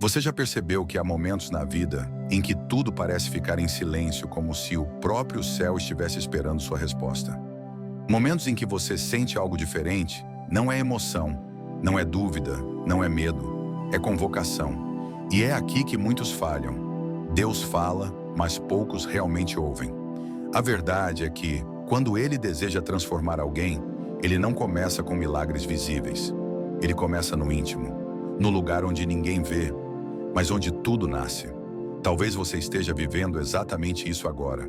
Você já percebeu que há momentos na vida em que tudo parece ficar em silêncio, como se o próprio céu estivesse esperando sua resposta? Momentos em que você sente algo diferente, não é emoção, não é dúvida, não é medo, é convocação. E é aqui que muitos falham. Deus fala, mas poucos realmente ouvem. A verdade é que, quando Ele deseja transformar alguém, Ele não começa com milagres visíveis. Ele começa no íntimo, no lugar onde ninguém vê, mas onde tudo nasce. Talvez você esteja vivendo exatamente isso agora.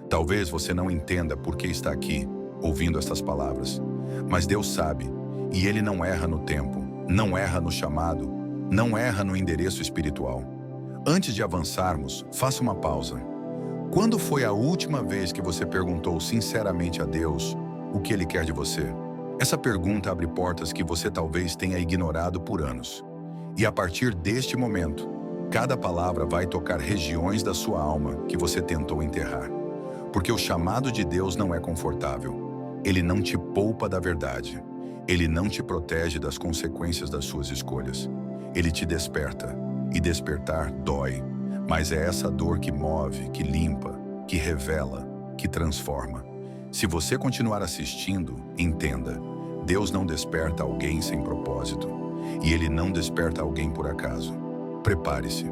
Talvez você não entenda por que está aqui, ouvindo estas palavras. Mas Deus sabe, e Ele não erra no tempo, não erra no chamado, não erra no endereço espiritual. Antes de avançarmos, faça uma pausa. Quando foi a última vez que você perguntou sinceramente a Deus o que Ele quer de você? Essa pergunta abre portas que você talvez tenha ignorado por anos. E a partir deste momento, cada palavra vai tocar regiões da sua alma que você tentou enterrar. Porque o chamado de Deus não é confortável. Ele não te poupa da verdade. Ele não te protege das consequências das suas escolhas. Ele te desperta. E despertar dói. Mas é essa dor que move, que limpa, que revela, que transforma. Se você continuar assistindo, entenda. Deus não desperta alguém sem propósito. E Ele não desperta alguém por acaso. Prepare-se,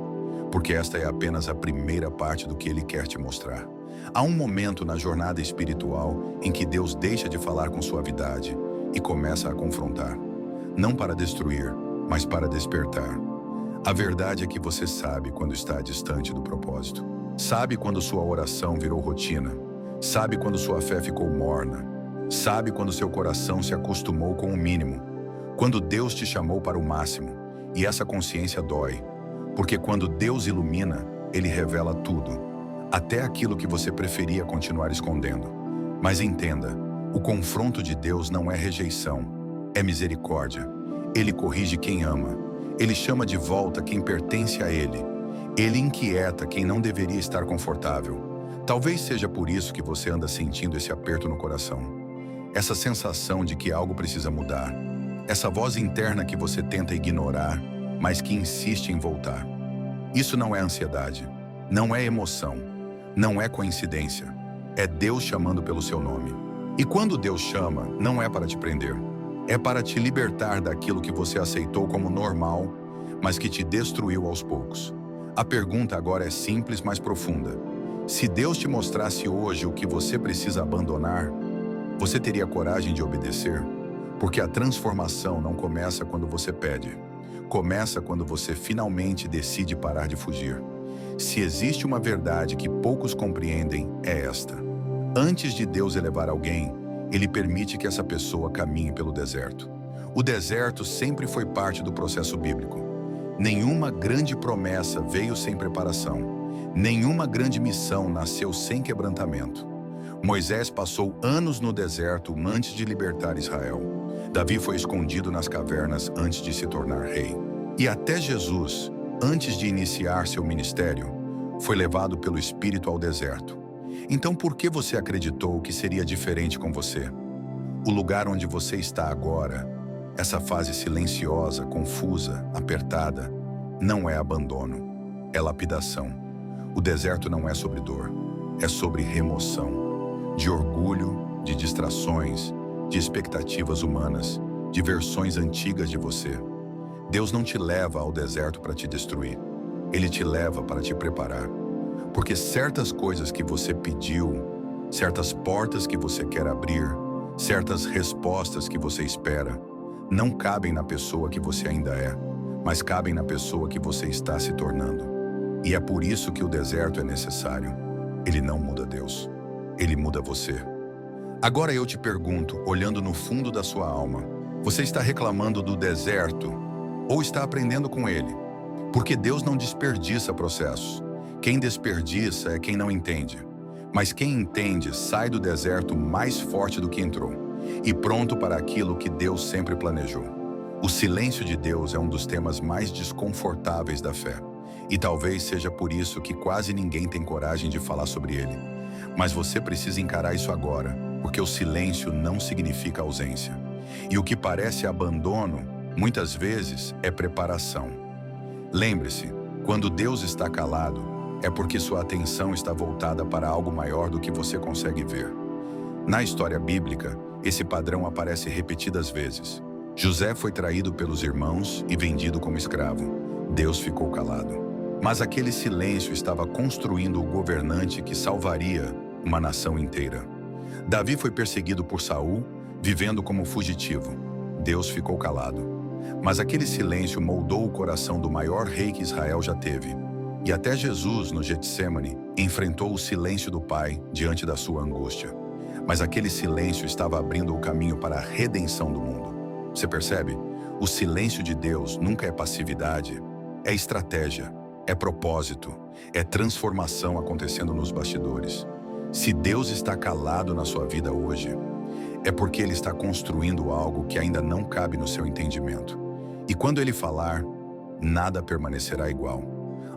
porque esta é apenas a primeira parte do que Ele quer te mostrar. Há um momento na jornada espiritual em que Deus deixa de falar com suavidade e começa a confrontar. Não para destruir, mas para despertar. A verdade é que você sabe quando está distante do propósito. Sabe quando sua oração virou rotina. Sabe quando sua fé ficou morna. Sabe quando seu coração se acostumou com o mínimo. Quando Deus te chamou para o máximo. E essa consciência dói. Porque quando Deus ilumina, Ele revela tudo. Até aquilo que você preferia continuar escondendo. Mas entenda, o confronto de Deus não é rejeição, é misericórdia. Ele corrige quem ama. Ele chama de volta quem pertence a Ele. Ele inquieta quem não deveria estar confortável. Talvez seja por isso que você anda sentindo esse aperto no coração. Essa sensação de que algo precisa mudar. Essa voz interna que você tenta ignorar, mas que insiste em voltar. Isso não é ansiedade, não é emoção, não é coincidência. É Deus chamando pelo seu nome. E quando Deus chama, não é para te prender. É para te libertar daquilo que você aceitou como normal, mas que te destruiu aos poucos. A pergunta agora é simples, mas profunda. Se Deus te mostrasse hoje o que você precisa abandonar, você teria coragem de obedecer? Porque a transformação não começa quando você pede. Começa quando você finalmente decide parar de fugir. Se existe uma verdade que poucos compreendem, é esta. Antes de Deus elevar alguém, Ele permite que essa pessoa caminhe pelo deserto. O deserto sempre foi parte do processo bíblico. Nenhuma grande promessa veio sem preparação. Nenhuma grande missão nasceu sem quebrantamento. Moisés passou anos no deserto antes de libertar Israel. Davi foi escondido nas cavernas antes de se tornar rei. E até Jesus, antes de iniciar seu ministério, foi levado pelo Espírito ao deserto. Então por que você acreditou que seria diferente com você? O lugar onde você está agora, essa fase silenciosa, confusa, apertada, não é abandono, é lapidação. O deserto não é sobre dor, é sobre remoção. De orgulho, de distrações, de expectativas humanas, de versões antigas de você. Deus não te leva ao deserto para te destruir. Ele te leva para te preparar. Porque certas coisas que você pediu, certas portas que você quer abrir, certas respostas que você espera, não cabem na pessoa que você ainda é, mas cabem na pessoa que você está se tornando. E é por isso que o deserto é necessário. Ele não muda Deus. Ele muda você. Agora eu te pergunto, olhando no fundo da sua alma, você está reclamando do deserto ou está aprendendo com ele? Porque Deus não desperdiça processos. Quem desperdiça é quem não entende. Mas quem entende sai do deserto mais forte do que entrou e pronto para aquilo que Deus sempre planejou. O silêncio de Deus é um dos temas mais desconfortáveis da fé. E talvez seja por isso que quase ninguém tem coragem de falar sobre ele. Mas você precisa encarar isso agora, porque o silêncio não significa ausência. E o que parece abandono, muitas vezes, é preparação. Lembre-se, quando Deus está calado, é porque sua atenção está voltada para algo maior do que você consegue ver. Na história bíblica, esse padrão aparece repetidas vezes. José foi traído pelos irmãos e vendido como escravo. Deus ficou calado. Mas aquele silêncio estava construindo o governante que salvaria uma nação inteira. Davi foi perseguido por Saul, vivendo como fugitivo. Deus ficou calado. Mas aquele silêncio moldou o coração do maior rei que Israel já teve. E até Jesus, no Getsêmani, enfrentou o silêncio do Pai diante da sua angústia. Mas aquele silêncio estava abrindo o caminho para a redenção do mundo. Você percebe? O silêncio de Deus nunca é passividade, é estratégia, é propósito, é transformação acontecendo nos bastidores. Se Deus está calado na sua vida hoje, é porque Ele está construindo algo que ainda não cabe no seu entendimento. E quando Ele falar, nada permanecerá igual.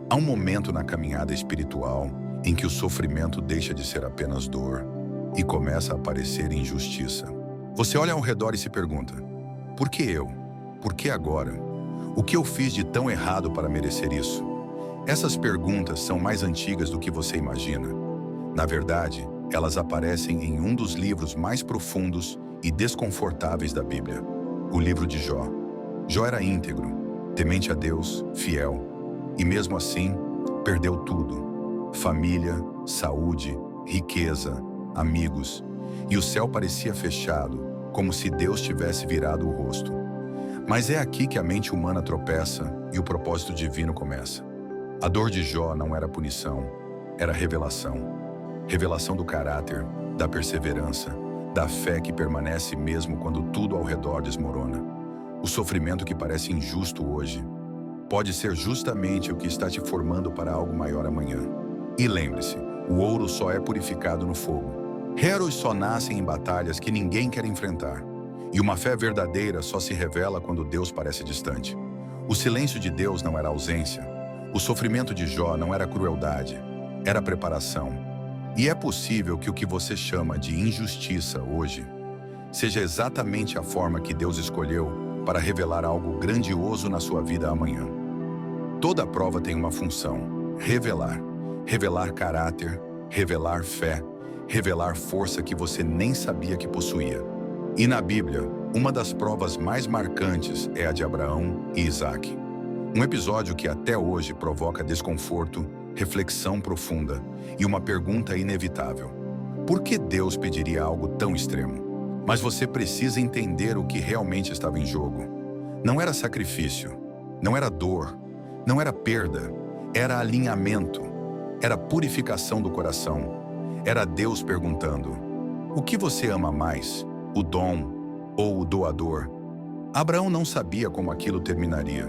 Há um momento na caminhada espiritual em que o sofrimento deixa de ser apenas dor e começa a aparecer injustiça. Você olha ao redor e se pergunta: por que eu? Por que agora? O que eu fiz de tão errado para merecer isso? Essas perguntas são mais antigas do que você imagina. Na verdade, elas aparecem em um dos livros mais profundos e desconfortáveis da Bíblia, o livro de Jó. Jó era íntegro, temente a Deus, fiel, e mesmo assim, perdeu tudo: família, saúde, riqueza, amigos, e o céu parecia fechado, como se Deus tivesse virado o rosto. Mas é aqui que a mente humana tropeça e o propósito divino começa. A dor de Jó não era punição, era revelação. Revelação do caráter, da perseverança, da fé que permanece mesmo quando tudo ao redor desmorona. O sofrimento que parece injusto hoje pode ser justamente o que está te formando para algo maior amanhã. E lembre-se, o ouro só é purificado no fogo. Heróis só nascem em batalhas que ninguém quer enfrentar. E uma fé verdadeira só se revela quando Deus parece distante. O silêncio de Deus não era ausência. O sofrimento de Jó não era crueldade, era preparação. E é possível que o que você chama de injustiça hoje seja exatamente a forma que Deus escolheu para revelar algo grandioso na sua vida amanhã. Toda prova tem uma função: revelar. Revelar caráter, revelar fé, revelar força que você nem sabia que possuía. E na Bíblia, uma das provas mais marcantes é a de Abraão e Isaque. Um episódio que até hoje provoca desconforto, reflexão profunda e uma pergunta inevitável: por que Deus pediria algo tão extremo? Mas você precisa entender o que realmente estava em jogo. Não era sacrifício, não era dor, não era perda, era alinhamento, era purificação do coração. Era Deus perguntando: o que você ama mais, o dom ou o doador? Abraão não sabia como aquilo terminaria.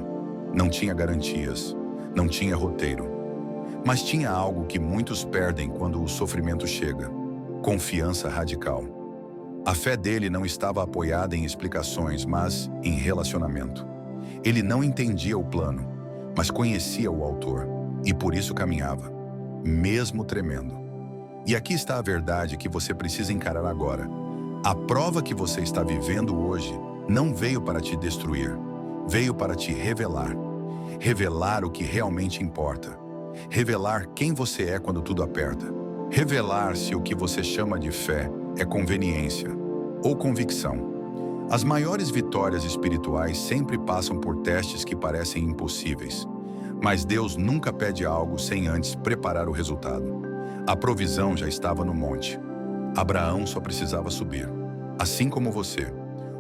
Não tinha garantias, não tinha roteiro. Mas tinha algo que muitos perdem quando o sofrimento chega: confiança radical. A fé dele não estava apoiada em explicações, mas em relacionamento. Ele não entendia o plano, mas conhecia o autor, e por isso caminhava, mesmo tremendo. E aqui está a verdade que você precisa encarar agora. A prova que você está vivendo hoje não veio para te destruir, veio para te revelar. Revelar o que realmente importa. Revelar quem você é quando tudo aperta. Revelar se o que você chama de fé é conveniência ou convicção. As maiores vitórias espirituais sempre passam por testes que parecem impossíveis. Mas Deus nunca pede algo sem antes preparar o resultado. A provisão já estava no monte. Abraão só precisava subir. Assim como você,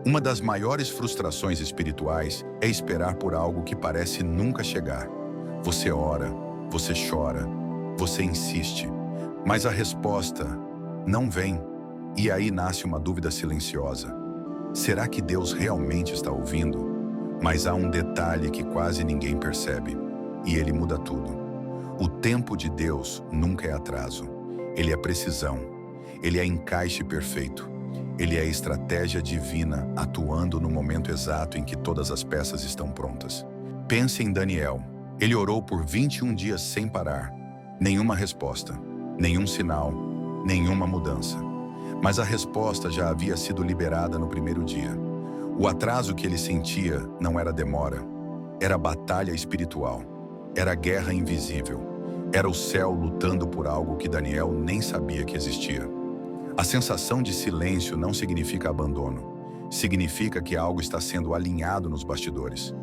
uma das maiores frustrações espirituais é esperar por algo que parece nunca chegar. Você ora, você chora, você insiste, mas a resposta não vem. E aí nasce uma dúvida silenciosa: será que Deus realmente está ouvindo? Mas há um detalhe que quase ninguém percebe, e ele muda tudo. O tempo de Deus nunca é atraso. Ele é precisão. Ele é encaixe perfeito. Ele é estratégia divina atuando no momento exato em que todas as peças estão prontas. Pense em Daniel. Ele orou por 21 dias sem parar. Nenhuma resposta, nenhum sinal, nenhuma mudança. Mas a resposta já havia sido liberada no primeiro dia. O atraso que ele sentia não era demora, era batalha espiritual. Era guerra invisível. Era o céu lutando por algo que Daniel nem sabia que existia. A sensação de silêncio não significa abandono. Significa que algo está sendo alinhado nos bastidores.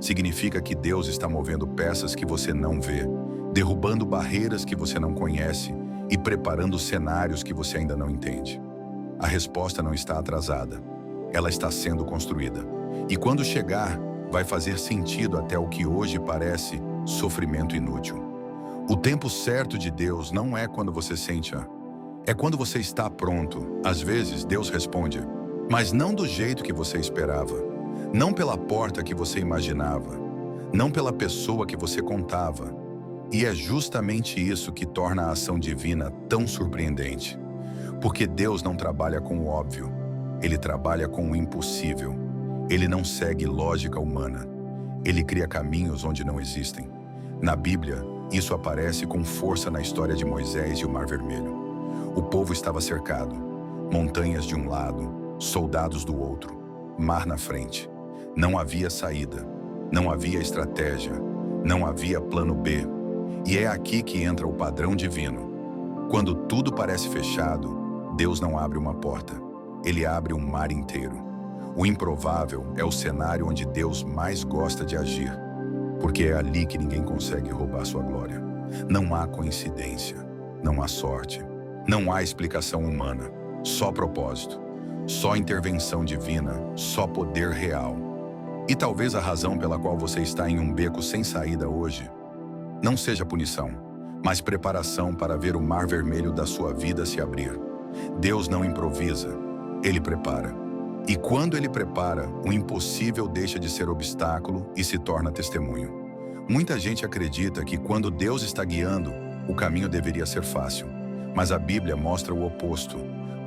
Significa que Deus está movendo peças que você não vê, derrubando barreiras que você não conhece e preparando cenários que você ainda não entende. A resposta não está atrasada. Ela está sendo construída. E quando chegar, vai fazer sentido até o que hoje parece sofrimento inútil. O tempo certo de Deus não é quando você sente, é quando você está pronto. Às vezes, Deus responde, mas não do jeito que você esperava, não pela porta que você imaginava, não pela pessoa que você contava. E é justamente isso que torna a ação divina tão surpreendente. Porque Deus não trabalha com o óbvio, Ele trabalha com o impossível. Ele não segue lógica humana. Ele cria caminhos onde não existem. Na Bíblia, isso aparece com força na história de Moisés e o Mar Vermelho. O povo estava cercado, montanhas de um lado, soldados do outro, mar na frente. Não havia saída, não havia estratégia, não havia plano B. E é aqui que entra o padrão divino. Quando tudo parece fechado, Deus não abre uma porta, Ele abre um mar inteiro. O improvável é o cenário onde Deus mais gosta de agir, porque é ali que ninguém consegue roubar sua glória. Não há coincidência, não há sorte, não há explicação humana, só propósito, só intervenção divina, só poder real. E talvez a razão pela qual você está em um beco sem saída hoje não seja punição, mas preparação para ver o mar vermelho da sua vida se abrir. Deus não improvisa, Ele prepara. E quando Ele prepara, o impossível deixa de ser obstáculo e se torna testemunho. Muita gente acredita que quando Deus está guiando, o caminho deveria ser fácil. Mas a Bíblia mostra o oposto.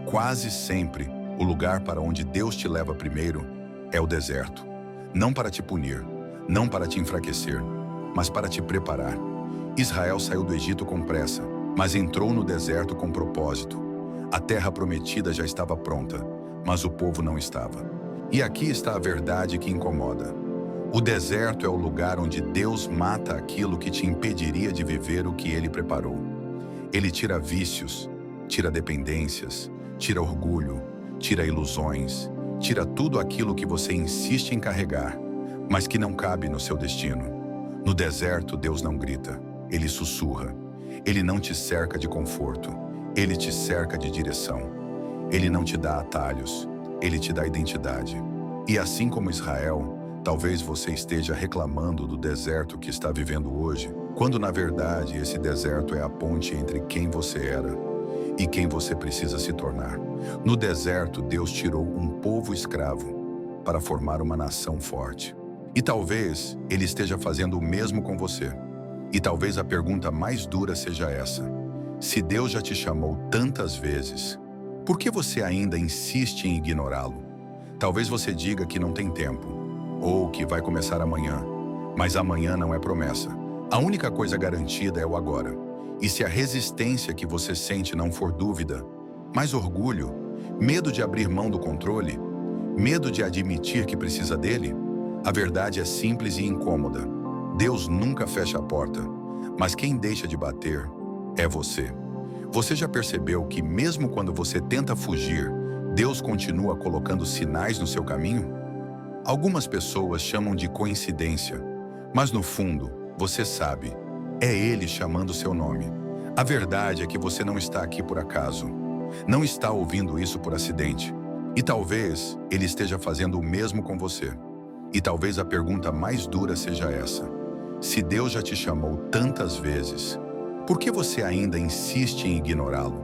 Quase sempre, o lugar para onde Deus te leva primeiro é o deserto. Não para te punir, não para te enfraquecer, mas para te preparar. Israel saiu do Egito com pressa, mas entrou no deserto com propósito. A terra prometida já estava pronta, mas o povo não estava. E aqui está a verdade que incomoda. O deserto é o lugar onde Deus mata aquilo que te impediria de viver o que Ele preparou. Ele tira vícios, tira dependências, tira orgulho, tira ilusões, tira tudo aquilo que você insiste em carregar, mas que não cabe no seu destino. No deserto, Deus não grita, Ele sussurra. Ele não te cerca de conforto, Ele te cerca de direção. Ele não te dá atalhos, Ele te dá identidade. E assim como Israel, talvez você esteja reclamando do deserto que está vivendo hoje, quando na verdade esse deserto é a ponte entre quem você era e quem você precisa se tornar. No deserto, Deus tirou um povo escravo para formar uma nação forte. E talvez Ele esteja fazendo o mesmo com você. E talvez a pergunta mais dura seja essa: se Deus já te chamou tantas vezes, por que você ainda insiste em ignorá-lo? Talvez você diga que não tem tempo, ou que vai começar amanhã, mas amanhã não é promessa. A única coisa garantida é o agora. E se a resistência que você sente não for dúvida, mas orgulho, medo de abrir mão do controle, medo de admitir que precisa dele, a verdade é simples e incômoda. Deus nunca fecha a porta, mas quem deixa de bater é você. Você já percebeu que mesmo quando você tenta fugir, Deus continua colocando sinais no seu caminho? Algumas pessoas chamam de coincidência, mas no fundo, você sabe, é Ele chamando seu nome. A verdade é que você não está aqui por acaso, não está ouvindo isso por acidente. E talvez Ele esteja fazendo o mesmo com você. E talvez a pergunta mais dura seja essa: se Deus já te chamou tantas vezes, por que você ainda insiste em ignorá-lo?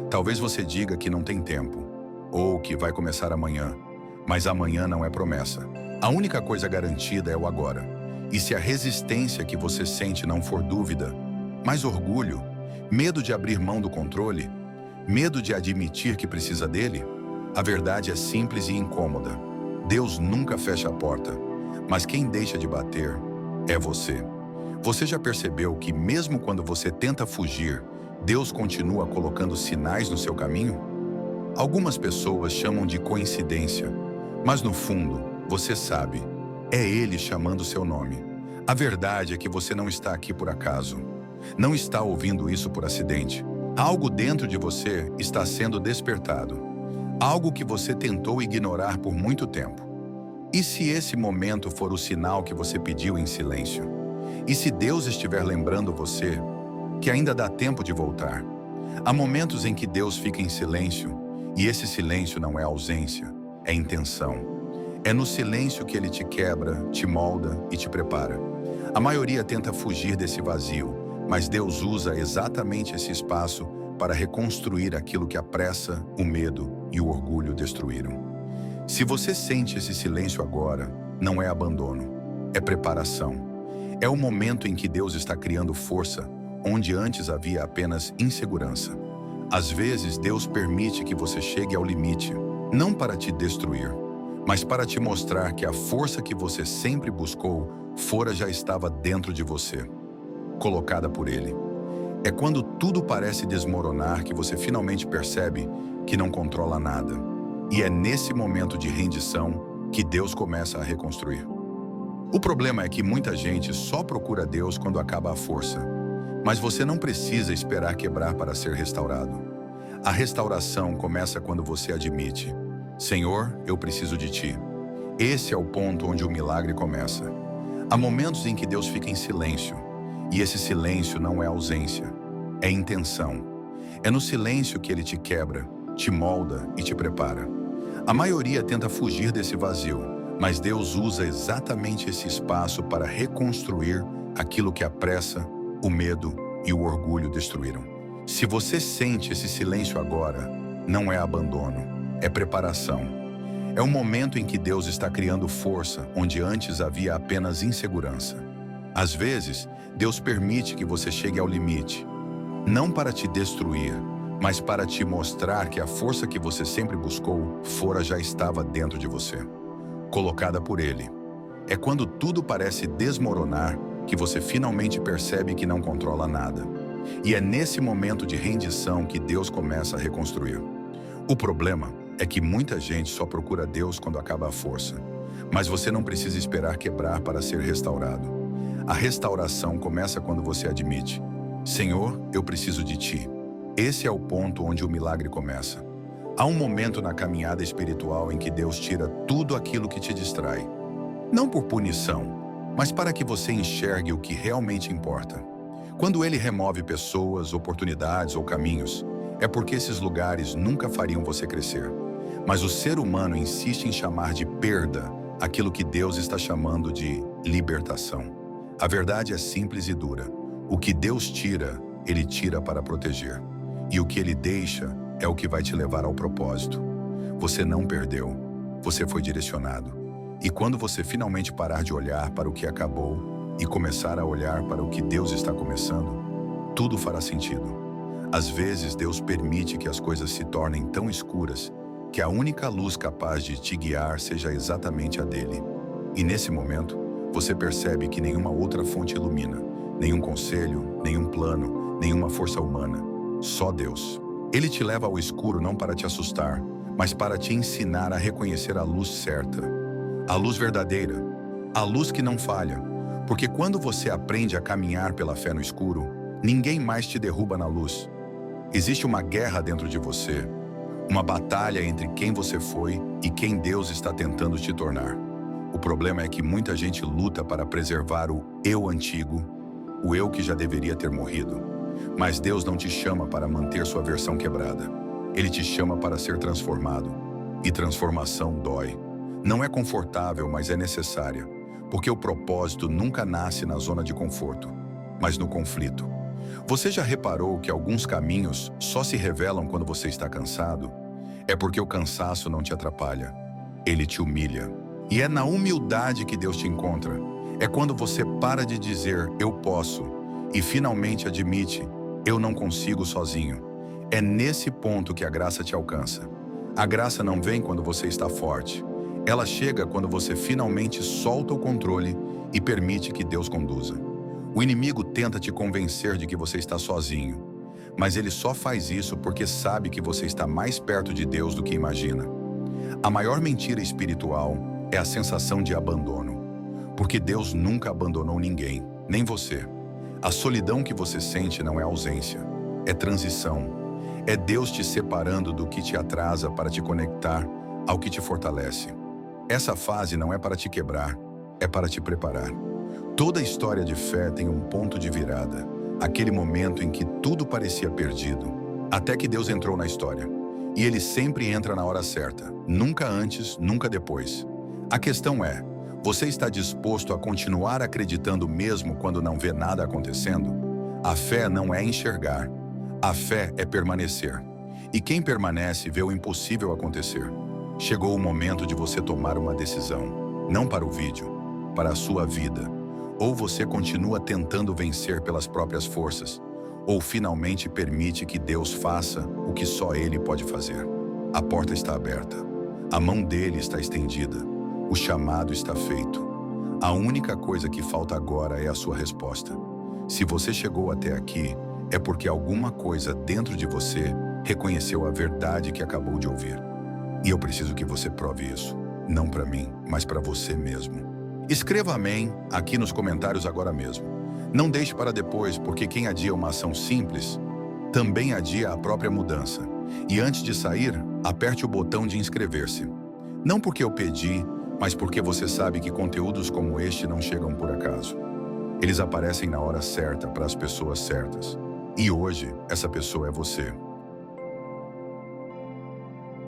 Talvez você diga que não tem tempo, ou que vai começar amanhã, mas amanhã não é promessa. A única coisa garantida é o agora. E se a resistência que você sente não for dúvida, mas orgulho, medo de abrir mão do controle, medo de admitir que precisa dele, a verdade é simples e incômoda. Deus nunca fecha a porta, mas quem deixa de bater é você. Você já percebeu que mesmo quando você tenta fugir, Deus continua colocando sinais no seu caminho? Algumas pessoas chamam de coincidência, mas no fundo, você sabe, é Ele chamando seu nome. A verdade é que você não está aqui por acaso. Não está ouvindo isso por acidente. Algo dentro de você está sendo despertado. Algo que você tentou ignorar por muito tempo. E se esse momento for o sinal que você pediu em silêncio? E se Deus estiver lembrando você que ainda dá tempo de voltar? Há momentos em que Deus fica em silêncio, e esse silêncio não é ausência, é intenção. É no silêncio que Ele te quebra, te molda e te prepara. A maioria tenta fugir desse vazio, mas Deus usa exatamente esse espaço para reconstruir aquilo que a pressa, o medo e o orgulho destruíram. Se você sente esse silêncio agora, não é abandono, é preparação. É o momento em que Deus está criando força, onde antes havia apenas insegurança. Às vezes, Deus permite que você chegue ao limite, não para te destruir, mas para te mostrar que a força que você sempre buscou fora já estava dentro de você, colocada por Ele. É quando tudo parece desmoronar que você finalmente percebe que não controla nada. E é nesse momento de rendição que Deus começa a reconstruir. O problema é que muita gente só procura Deus quando acaba a força. Mas você não precisa esperar quebrar para ser restaurado. A restauração começa quando você admite: Senhor, eu preciso de Ti. Esse é o ponto onde o milagre começa. Há momentos em que Deus fica em silêncio, e esse silêncio não é ausência, é intenção. É no silêncio que Ele te quebra, te molda e te prepara. A maioria tenta fugir desse vazio, mas Deus usa exatamente esse espaço para reconstruir aquilo que a pressa, o medo e o orgulho destruíram. Se você sente esse silêncio agora, não é abandono, é preparação. É um momento em que Deus está criando força onde antes havia apenas insegurança. Às vezes, Deus permite que você chegue ao limite, não para te destruir, mas para te mostrar que a força que você sempre buscou fora já estava dentro de você, colocada por Ele. É quando tudo parece desmoronar que você finalmente percebe que não controla nada. E é nesse momento de rendição que Deus começa a reconstruir. O problema é que muita gente só procura Deus quando acaba a força. Mas você não precisa esperar quebrar para ser restaurado. A restauração começa quando você admite: Senhor, eu preciso de Ti. Esse é o ponto onde o milagre começa. Há um momento na caminhada espiritual em que Deus tira tudo aquilo que te distrai. Não por punição, mas para que você enxergue o que realmente importa. Quando Ele remove pessoas, oportunidades ou caminhos, é porque esses lugares nunca fariam você crescer. Mas o ser humano insiste em chamar de perda aquilo que Deus está chamando de libertação. A verdade é simples e dura. O que Deus tira, Ele tira para proteger. E o que Ele deixa é o que vai te levar ao propósito. Você não perdeu, você foi direcionado. E quando você finalmente parar de olhar para o que acabou e começar a olhar para o que Deus está começando, tudo fará sentido. Às vezes, Deus permite que as coisas se tornem tão escuras que a única luz capaz de te guiar seja exatamente a dele. E nesse momento, você percebe que nenhuma outra fonte ilumina, nenhum conselho, nenhum plano, nenhuma força humana, só Deus. Ele te leva ao escuro não para te assustar, mas para te ensinar a reconhecer a luz certa, a luz verdadeira, a luz que não falha, porque quando você aprende a caminhar pela fé no escuro, ninguém mais te derruba na luz. Existe uma guerra dentro de você, uma batalha entre quem você foi e quem Deus está tentando te tornar. O problema é que muita gente luta para preservar o eu antigo, o eu que já deveria ter morrido. Mas Deus não te chama para manter sua versão quebrada. Ele te chama para ser transformado. E transformação dói. Não é confortável, mas é necessária, porque o propósito nunca nasce na zona de conforto, mas no conflito. Você já reparou que alguns caminhos só se revelam quando você está cansado? É porque o cansaço não te atrapalha, ele te humilha. E é na humildade que Deus te encontra. É quando você para de dizer, eu posso, e finalmente admite, eu não consigo sozinho. É nesse ponto que a graça te alcança. A graça não vem quando você está forte. Ela chega quando você finalmente solta o controle e permite que Deus conduza. O inimigo tenta te convencer de que você está sozinho, mas ele só faz isso porque sabe que você está mais perto de Deus do que imagina. A maior mentira espiritual é a sensação de abandono, Porque Deus nunca abandonou ninguém, nem você. A solidão que você sente não é ausência, é transição. É Deus te separando do que te atrasa para te conectar ao que te fortalece. Essa fase não é para te quebrar, é para te preparar. Toda história de fé tem um ponto de virada, aquele momento em que tudo parecia perdido, até que Deus entrou na história. E Ele sempre entra na hora certa, nunca antes, nunca depois. A questão é, você está disposto a continuar acreditando mesmo quando não vê nada acontecendo? A fé não é enxergar, a fé é permanecer. E quem permanece vê o impossível acontecer. Chegou o momento de você tomar uma decisão, não para o vídeo, para a sua vida. Ou você continua tentando vencer pelas próprias forças, ou finalmente permite que Deus faça o que só Ele pode fazer. A porta está aberta, a mão dele está estendida, o chamado está feito. A única coisa que falta agora é a sua resposta. Se você chegou até aqui, é porque alguma coisa dentro de você reconheceu a verdade que acabou de ouvir. E eu preciso que você prove isso, não para mim, mas para você mesmo. Escreva amém aqui nos comentários agora mesmo. Não deixe para depois, porque quem adia uma ação simples, também adia a própria mudança. E antes de sair, aperte o botão de inscrever-se. Não porque eu pedi, mas porque você sabe que conteúdos como este não chegam por acaso. Eles aparecem na hora certa para as pessoas certas. E hoje, essa pessoa é você.